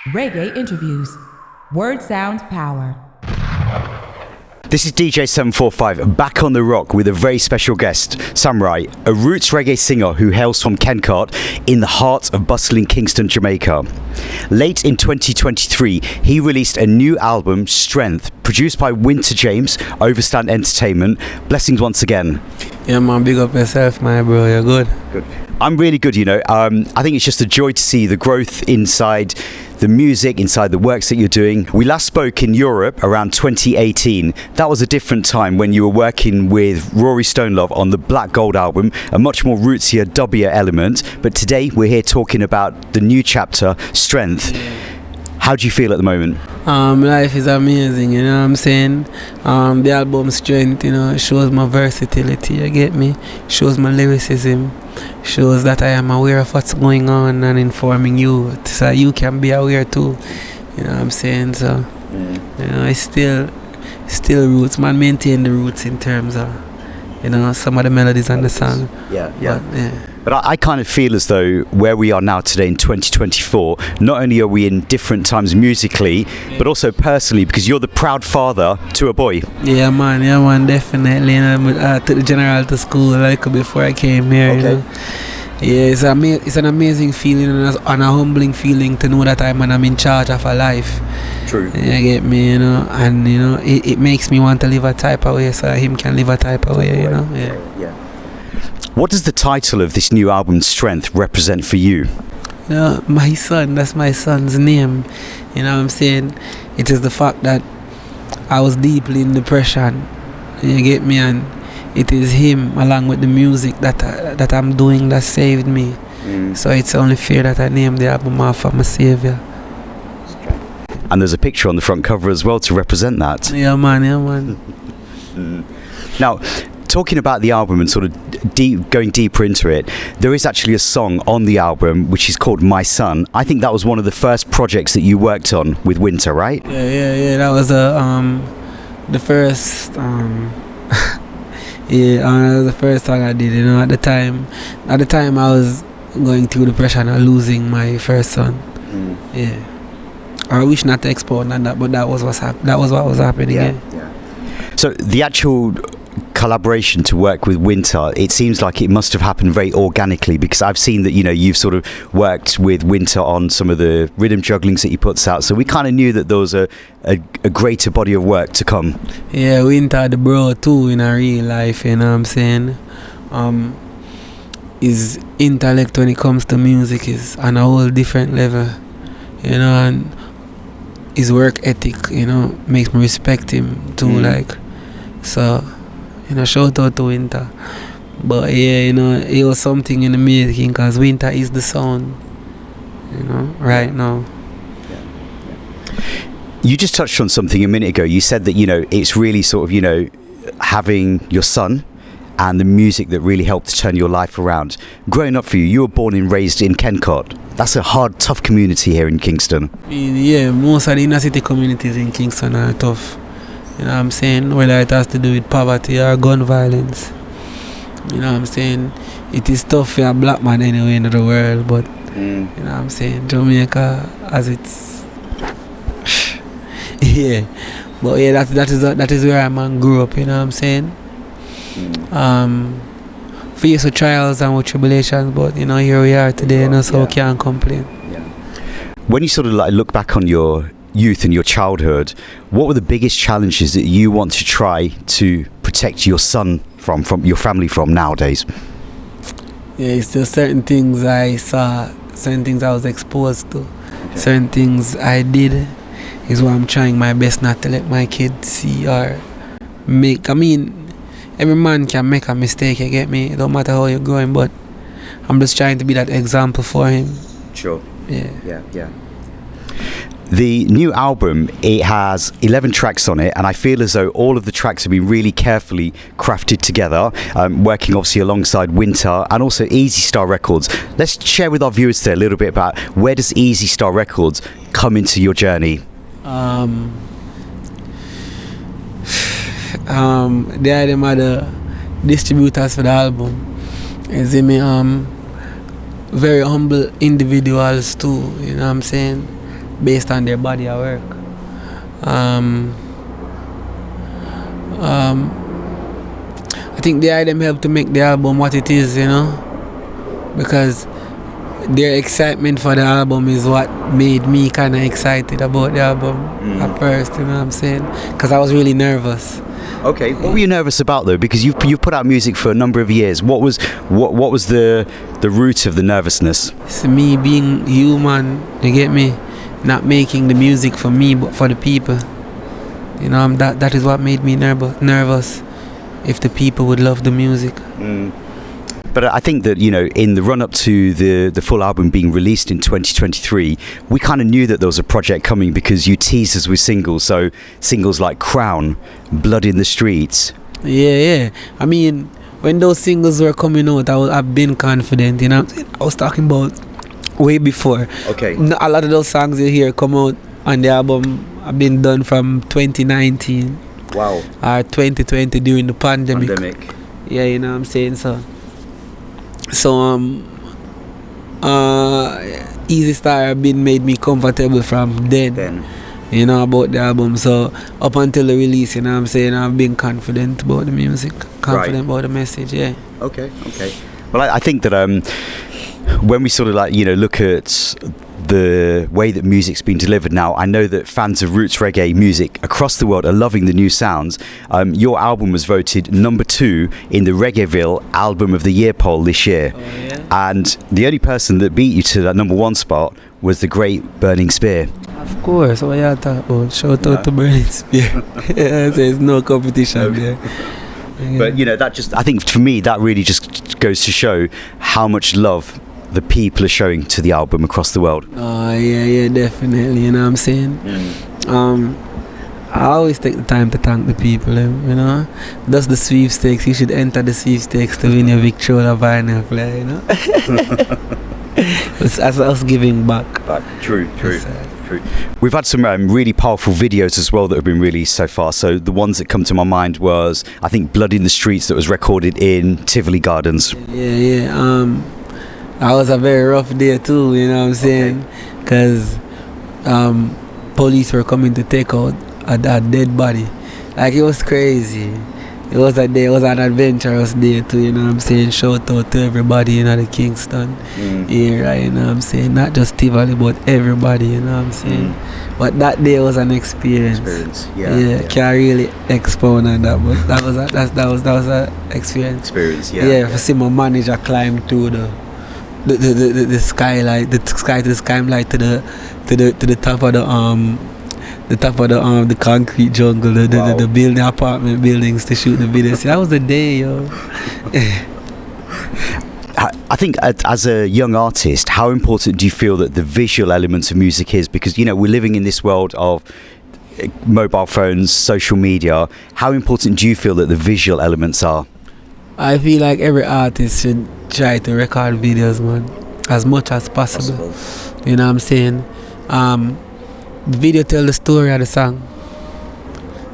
Reggae Interviews. Word sound power. This is DJ 745 back on the rock with a very special guest, SamoryI, a roots reggae singer who hails from Kencot in the heart of bustling Kingston, Jamaica. Late in 2023, he released a new album, Strength, produced by Winta James, Overstand Entertainment. Blessings once again. Yeah, man, big up yourself, my bro. You're good? Good. I'm really good, you know. I think it's just a joy to see the growth inside the music, inside the works that you're doing. We last spoke in Europe around 2018. That was a different time when you were working with Rory Stonelove on the Black Gold album, a much more rootsier, dubbier element. But today we're here talking about the new chapter, Strength. How do you feel at the moment? Life is amazing, you know what I'm saying? The album Strength, you know, shows my versatility, you get me? Shows my lyricism, shows that I am aware of what's going on and informing you, so you can be aware too, you know what I'm saying? So, you know, it's still roots, man, maintain the roots in terms of, you know, some of the melodies and the song. But I kind of feel as though where we are now today in 2024, not only are we in different times musically, but also personally, because you're the proud father to a boy. Yeah, man, definitely. You know, I took the general to school like before I came here. Okay. You know? Yeah, it's an amazing feeling and a humbling feeling to know that I'm in charge of a life. True. You get me, you know, and you know, it makes me want to live a type of way so him can live a type of way, you know. Yeah. What does the title of this new album, Strength, represent for you? You know, my son, that's my son's name. You know what I'm saying? It is the fact that I was deeply in depression. You get me? And it is him, along with the music that I'm doing, that saved me. So it's only fair that I name the album after my savior. And there's a picture on the front cover as well to represent that. Yeah, man. Now, talking about the album and sort of going deeper into it, there is actually a song on the album which is called My Son. I think that was one of the first projects that you worked on with Winta, right? Yeah. That was the first the first song I did. You know, at the time I was going through depression and losing my first son. Yeah. I wish not to expound on that, but that was what was happening. Yeah. So the actual collaboration to work with Winta, it seems like it must have happened very organically, because I've seen that, you know, you've sort of worked with Winta on some of the rhythm jugglings that he puts out, so we kind of knew that there was a greater body of work to come. Yeah, Winta the bro too in a real life, you know what I'm saying? His intellect when it comes to music is on a whole different level, you know, and his work ethic, you know, makes me respect him too, like, so, you know, shout out to Winta. But yeah, you know, it was something in the making, because Winta is the sound, you know, right now. You just touched on something a minute ago. You said that, you know, it's really sort of, you know, having your son and the music that really helped turn your life around. Growing up for you, you were born and raised in Kencot. That's a hard, tough community here in Kingston. Yeah, most of the inner city communities in Kingston are tough. You know what I'm saying? Whether it has to do with poverty or gun violence. You know what I'm saying? It is tough for a black man anyway in the world, but you know what I'm saying? Jamaica has its yeah. But yeah, that is where I grew up, you know what I'm saying? Faced with trials and with tribulations, but you know, here we are today, you know, so we can't complain. When you sort of like look back on your youth and your childhood, what were the biggest challenges that you want to try to protect your son from your family from nowadays? Yeah, it's just certain things I saw, certain things I was exposed to, certain things I did is what I'm trying my best not to let my kids see or make. I mean, every man can make a mistake, you get me? It don't matter how you're growing, but I'm just trying to be that example for him. Sure. Yeah. The new album, it has 11 tracks on it, and I feel as though all of the tracks have been really carefully crafted together, working obviously alongside Winta and also Easy Star Records. Let's share with our viewers today a little bit about where does Easy Star Records come into your journey? They are them other distributors for the album. You see me, very humble individuals too, you know what I'm saying? based on their body of work. I think the item helped to make the album what it is, you know, because their excitement for the album is what made me kind of excited about the album at first, you know what I'm saying? Because I was really nervous. Okay, what were you nervous about though? Because you've put out music for a number of years. What was the root of the nervousness? It's me being human, you get me? Not making the music for me but for the people. You know, that is what made me nervous. If the people would love the music. But I think that, you know, in the run-up to the full album being released in 2023, we kind of knew that there was a project coming because you teased us with singles. So singles like Crown, Blood in the Streets. Yeah. I mean, when those singles were coming out, I've been confident, you know. I was talking about way before. Okay. A lot of those songs you hear come out on the album have been done from 2019. Wow. Or 2020 during the pandemic. Yeah, you know what I'm saying? So Easy Star made me comfortable from then. You know, about the album. So up until the release, you know what I'm saying, I've been confident about the music, confident about the message, yeah. Okay. Well, I think that when we sort of like, you know, look at the way that music's been delivered now, I know that fans of roots reggae music across the world are loving the new sounds. Your album was voted number 2 in the Reggaeville Album of the Year poll this year. Oh, yeah? And the only person that beat you to that number 1 spot was the great Burning Spear. Of course, what you talk about? Shout out to Burning Spear. There's no competition there. But you know, that just, I think for me, that really just goes to show how much love the people are showing to the album across the world. Oh yeah, definitely, you know what I'm saying? I always take the time to thank the people, you know? That's the sweepstakes. You should enter the sweepstakes to win your Victrola vinyl player, you know? It's as us giving back. True. We've had some really powerful videos as well that have been released so far. So the ones that come to my mind was, I think, Blood in the Streets, that was recorded in Tivoli Gardens. Yeah. That was a very rough day too, you know what I'm saying? Because police were coming to take out a dead body. Like, it was crazy. It was an adventurous day too, you know what I'm saying? Shout out to everybody, you know, the Kingston area, you know what I'm saying? Not just Tivoli, but everybody, you know what I'm saying? But that day was an experience. Yeah. Can't really expound on that, but that was an experience. For see my manager climb through the skylight, the skylight to the top of the concrete jungle, the building, apartment buildings to shoot the videos. That was a day, yo. I think as a young artist, how important do you feel that the visual elements of music is? Because, you know, we're living in this world of mobile phones, social media. How important do you feel that the visual elements are? I feel like every artist should try to record videos, man, as much as possible. You know what I'm saying? The video tell the story of the song.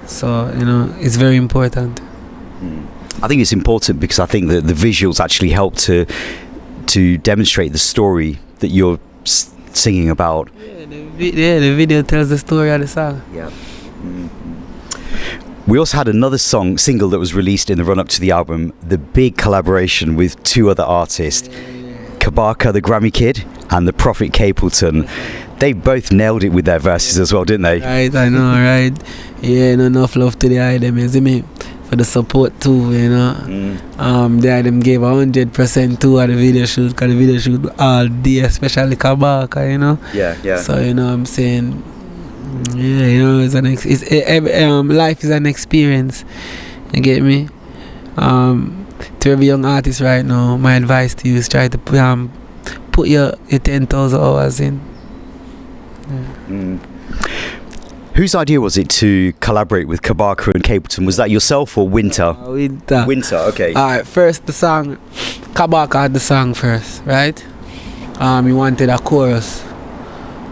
So, you know, it's very important. I think it's important because I think that the visuals actually help to demonstrate the story that you're singing about. Yeah, the video tells the story of the song. Yeah. We also had another single that was released in the run-up to the album, the big collaboration with 2 other artists, Kabaka the Grammy Kid and the Prophet Capleton. They both nailed it with their verses as well, didn't they? Right, I know, right? Yeah, enough love to the item, you see me? For the support too, you know. The item gave 100% to the video shoot, because the video shoot all day, especially Kabaka, you know. Yeah. So, you know what I'm saying? Yeah, you know, life is an experience. You get me? To every young artist right now, my advice to you is try to put your 10,000 hours in. Whose idea was it to collaborate with Kabaka and Capleton? Was that yourself or Winta? Winta, okay. Alright, first the song, Kabaka had the song first, right? He wanted a chorus.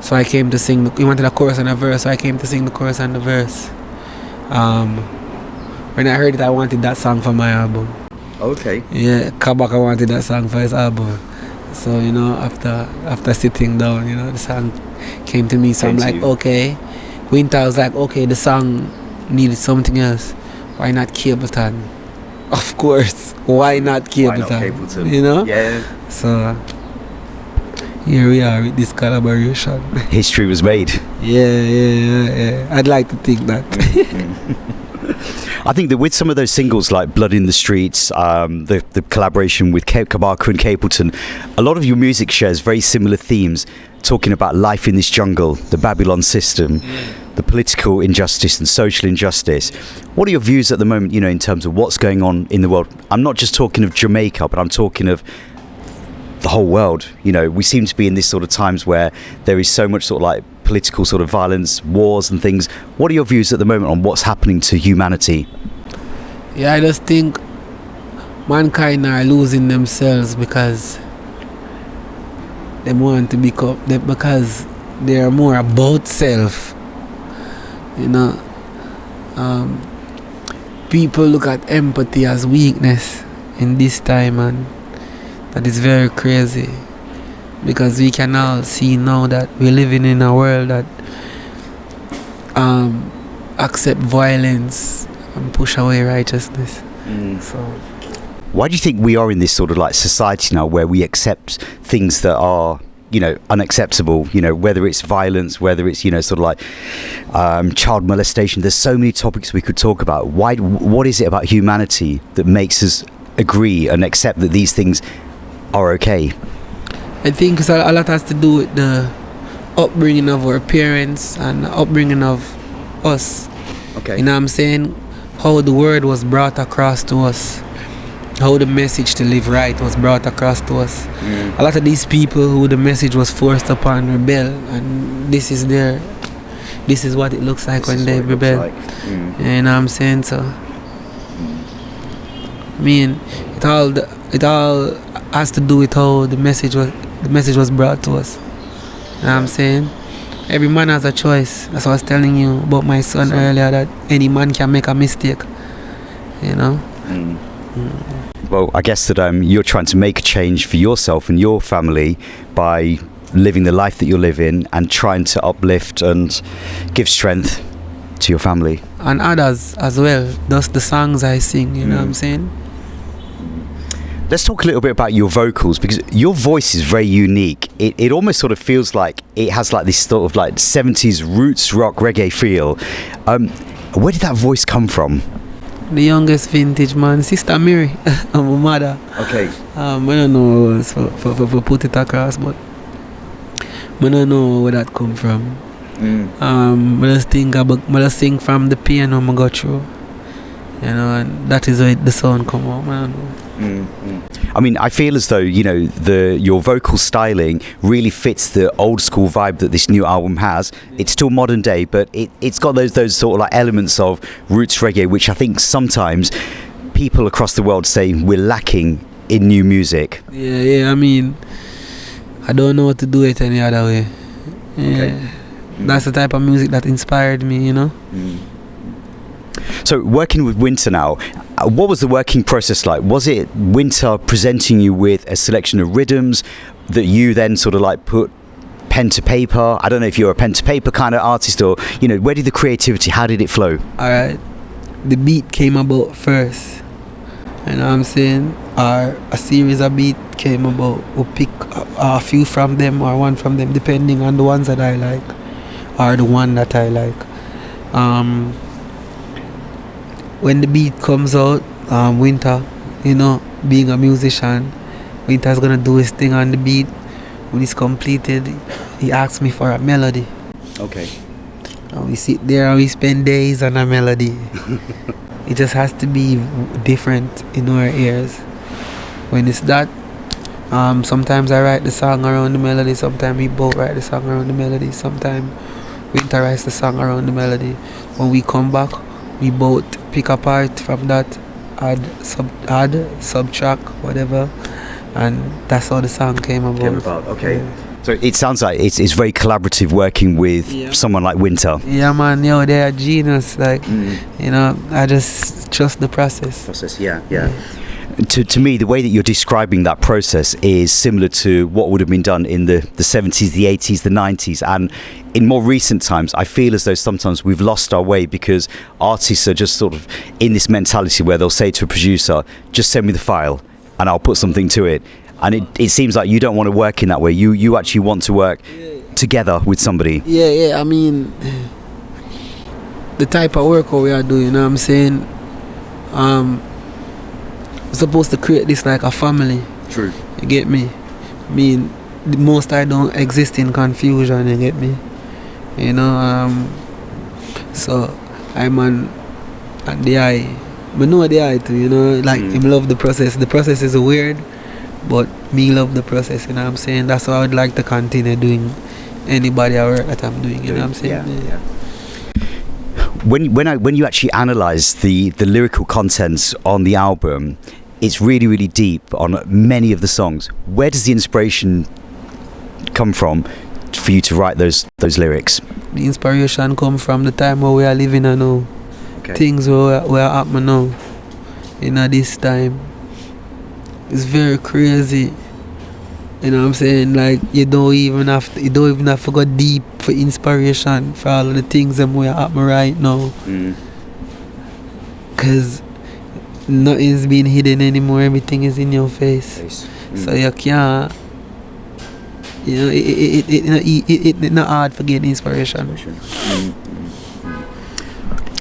So I came to sing, he wanted a chorus and a verse, so I came to sing the chorus and the verse. When I heard it, I wanted that song for my album. Okay. Yeah, Kabaka wanted that song for his album. So, you know, after sitting down, you know, the song came to me. So I'm like, okay. Winta was like, okay, the song needed something else. Why not Capleton? Of course. Why not Capleton? You know? Yeah. So here we are with this collaboration. History was made. Yeah. I'd like to think that. I think that with some of those singles like Blood in the Streets, the collaboration with Kabaka and Capleton, a lot of your music shares very similar themes, talking about life in this jungle, the Babylon system, the political injustice and social injustice. What are your views at the moment, you know, in terms of what's going on in the world? I'm not just talking of Jamaica, but I'm talking of the whole world. You know, we seem to be in this sort of times where there is so much sort of like political sort of violence, wars and things. What are your views at the moment on what's happening to humanity? Yeah, I just think mankind are losing themselves because they want to become, because they are more about self. You know, people look at empathy as weakness in this time, and that is very crazy, because we can all see now that we're living in a world that accept violence and push away righteousness. So why do you think we are in this sort of like society now where we accept things that are, you know, unacceptable, you know, whether it's violence, whether it's, you know, sort of like child molestation? There's so many topics we could talk about. What is it about humanity that makes us agree and accept that these things are okay? I think a lot has to do with the upbringing of our parents and the upbringing of us. Okay. You know what I'm saying? How the word was brought across to us, how the message to live right was brought across to us. A lot of these people who the message was forced upon rebel, and this is what it looks like when they rebel. You know what I'm saying? So I mean, it all has to do with how the message was brought to us. You know what I'm saying? Every man has a choice. That's what I was telling you about my son earlier, that any man can make a mistake. You know? Well, I guess that you're trying to make a change for yourself and your family by living the life that you live in and trying to uplift and give strength to your family. And others as well. That's the songs I sing, you know what I'm saying? Let's talk a little bit about your vocals, because your voice is very unique. It almost sort of feels like it has like this sort of like 70s roots rock reggae feel. Where did that voice come from? The youngest vintage, man. Sister Mary, and my mother. Okay. I don't know for put it across, but I don't know where that come from. I just sing from the pain I go through. You know, and that is where the sound come out. I don't know. I mean, I feel as though, you know, your vocal styling really fits the old school vibe that this new album has. It's still modern day, but it's got those sort of like elements of roots reggae, which I think sometimes people across the world say we're lacking in new music. Yeah, I mean, I don't know what to do it any other way. Yeah. Okay. That's the type of music that inspired me, you know. So working with Winta now, what was the working process like? Was it Winta presenting you with a selection of rhythms that you then sort of like put pen to paper? I don't know if you're a pen to paper kind of artist, or, you know, where did the creativity, how did it flow? Alright, the beat came about first. You know what I'm saying? Or a series of beat came about. We'll pick a few from them or one from them, depending on the ones that I like or the one that I like. When the beat comes out, Winta, you know, being a musician, Winta's gonna do his thing on the beat. When it's completed, he asks me for a melody. Okay. And we sit there and we spend days on a melody. It just has to be different in our ears. When it's that, sometimes I write the song around the melody, sometimes we both write the song around the melody, sometimes Winta writes the song around the melody. When we come back, we both pick apart from that, add, subtract, whatever, and that's how the song came about. Okay. Yeah. So it sounds like it's very collaborative working with someone like Winta. Yeah, man, they're a genius. Like, you know, I just trust the process. Yeah. To me, the way that you're describing that process is similar to what would have been done in the 70s, the 80s, the 90s. And in more recent times, I feel as though sometimes we've lost our way because artists are just sort of in this mentality where they'll say to a producer, just send me the file and I'll put something to it. And it seems like you don't want to work in that way. You actually want to work together with somebody. Yeah. I mean, the type of work we are doing, you know what I'm saying? We're supposed to create this like a family. True. You get me? I mean, the most I don't exist in confusion, you get me? You know, so I'm at the eye. But know the eye too, you know, like him love the process. The process is weird, but me love the process, you know what I'm saying? That's why I would like to continue doing anybody I work that I'm doing, you know what I'm saying? Yeah. When you actually analyse the lyrical contents on the album, it's really, really deep on many of the songs. Where does the inspiration come from for you to write those lyrics? The inspiration come from the time where we are living now. Okay. Things where are happening now. In this time. It's very crazy. You know what I'm saying? Like you don't even have to go deep for inspiration for all of the things that are happening right now. Cause nothing's been hidden anymore. Everything is in your face. So you can't. You know, it's not hard for getting inspiration.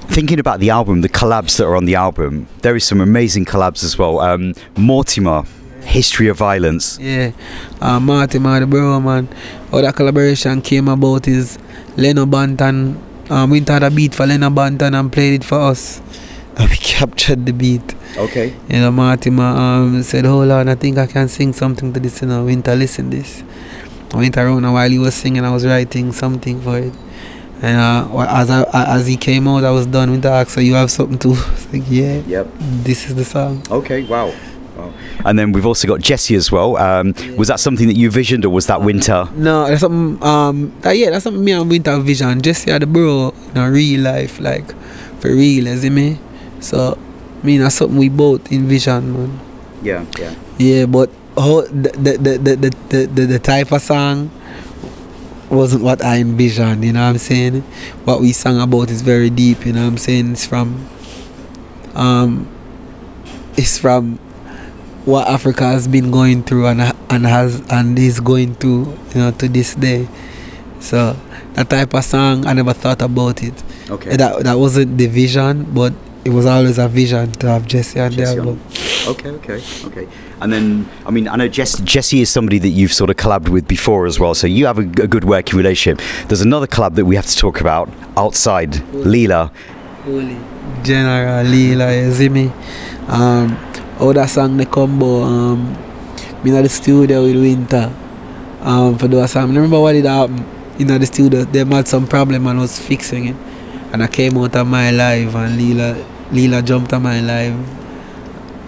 Thinking about the album, the collabs that are on the album, there is some amazing collabs as well. Mortimer, History of Violence. Yeah, Mortimer, the bro, man. How that collaboration came about is Leno Banton. Winta had a beat for Leno Banton and played it for us. And we captured the beat. Okay. You know, Mortimer said, hold on, I think I can sing something to this, you know, Winta, listen this. I went around and while he was singing, I was writing something for it. And as he came out, I was done with the act. So you have something to? I was like, yeah. Yep. This is the song. Okay. Wow. And then we've also got Jesse as well. Was that something that you visioned, or was that Winta? No, that's something. That's something me and Winta vision. Jesse had the bro in real life, like for real, you see me. So, that's something we both envision, man. Yeah. Yeah, but the type of song wasn't what I envisioned, you know what I'm saying? What we sang about is very deep, you know what I'm saying? It's from what Africa has been going through and is going through, you know, to this day. So that type of song, I never thought about it. Okay. That wasn't the vision, but it was always a vision to have Jesse on the album. Okay. And then, I know Jesse is somebody that you've sort of collabed with before as well, so you have a good working relationship. There's another collab that we have to talk about outside, Leela. Holy General Leela, you see me? That song, the combo, in the studio with Winta, for the song. I remember what did happen in the studio. They had some problem and I was fixing it. And I came out of my live and Leela jumped on my live.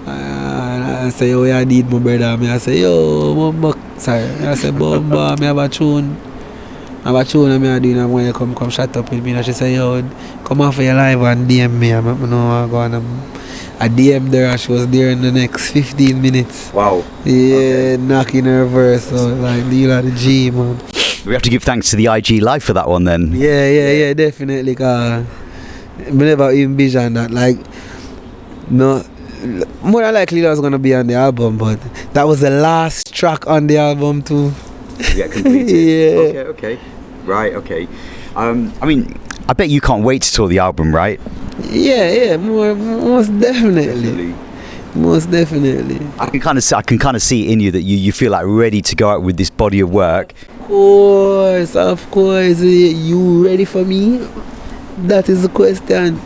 I say, oh, I need my brother. I say, yo, Bomba. Sorry. I say, Bomba, I have a tune. I have a tune and I doing. I'm going to come shut up with me. And she say, yo, come off of your live and DM me. I know I go on. I DM'd her and she was there in the next 15 minutes. Wow. Yeah, okay. Knocking her verse. So, like, Leela the G, man. We have to give thanks to the IG Live for that one then. Yeah, definitely. Cause I never envisioned that. Like, no, more than likely I was gonna be on the album, but that was the last track on the album too. Yeah, completed. Yeah. Okay. Right. Okay. I bet you can't wait to tour the album, right? Yeah. Most definitely. Most definitely. I can kind of see it in you that you feel like ready to go out with this body of work. Of course. You ready for me? That is the question.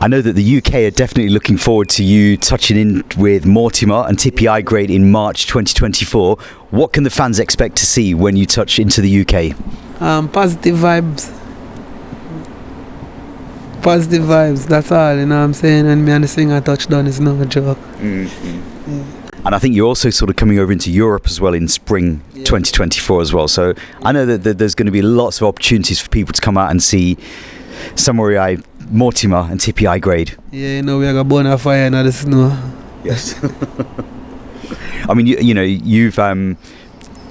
I know that the UK are definitely looking forward to you touching in with Mortimer and Tippy I Grade in March 2024. What can the fans expect to see when you touch into the UK? Positive vibes. Positive vibes, that's all, you know what I'm saying? And me and the singer touchdown is no joke. Mm-hmm. Yeah. And I think you're also sort of coming over into Europe as well in spring 2024 as well. So I know that there's going to be lots of opportunities for people to come out and see SamoryI Mortimer and Tippy High Grade. Yeah, you know, we got burn a fire in the snow. Yes. I mean,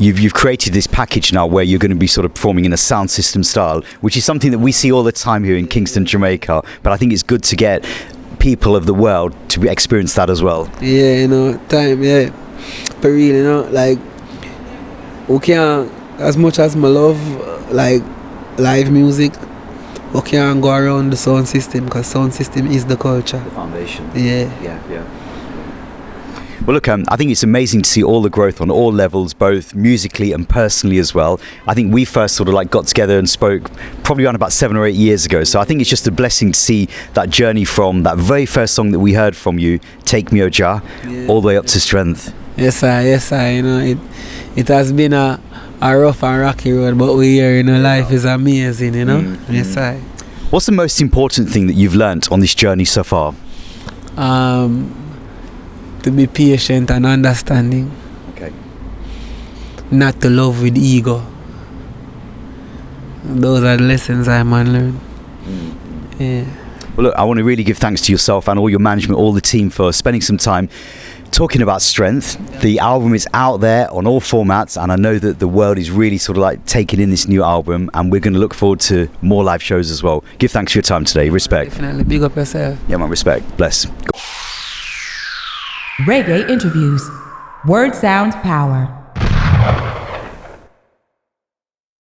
you've created this package now where you're going to be sort of performing in a sound system style, which is something that we see all the time here in Kingston, Jamaica. But I think it's good to get people of the world to experience that as well. Yeah, you know, time, yeah. For real, you know, like, we can't, as much as I love, like, live music, we can't go around the sound system, because sound system is the culture. The foundation. Yeah. Well, look, I think it's amazing to see all the growth on all levels, both musically and personally as well. I think we first sort of like got together and spoke probably around about 7 or 8 years ago. So I think it's just a blessing to see that journey from that very first song that we heard from you, Take Me O Jah, all the way up to Strength. Yes, I. You know, it has been a rough and rocky road, but we here, you know, life is amazing, you know. Mm-hmm. Yes, I. What's the most important thing that you've learnt on this journey so far? To be patient and understanding. Okay. Not to love with ego. Those are the lessons I man learn. Yeah. Well, look, I want to really give thanks to yourself and all your management, all the team for spending some time talking about Strength. The album is out there on all formats, and I know that the world is really sort of like taking in this new album, and we're going to look forward to more live shows as well. Give thanks for your time today. Respect. Definitely. Big up yourself. Yeah, man. Respect. Bless. Reggae Interviews. Word Sound Power.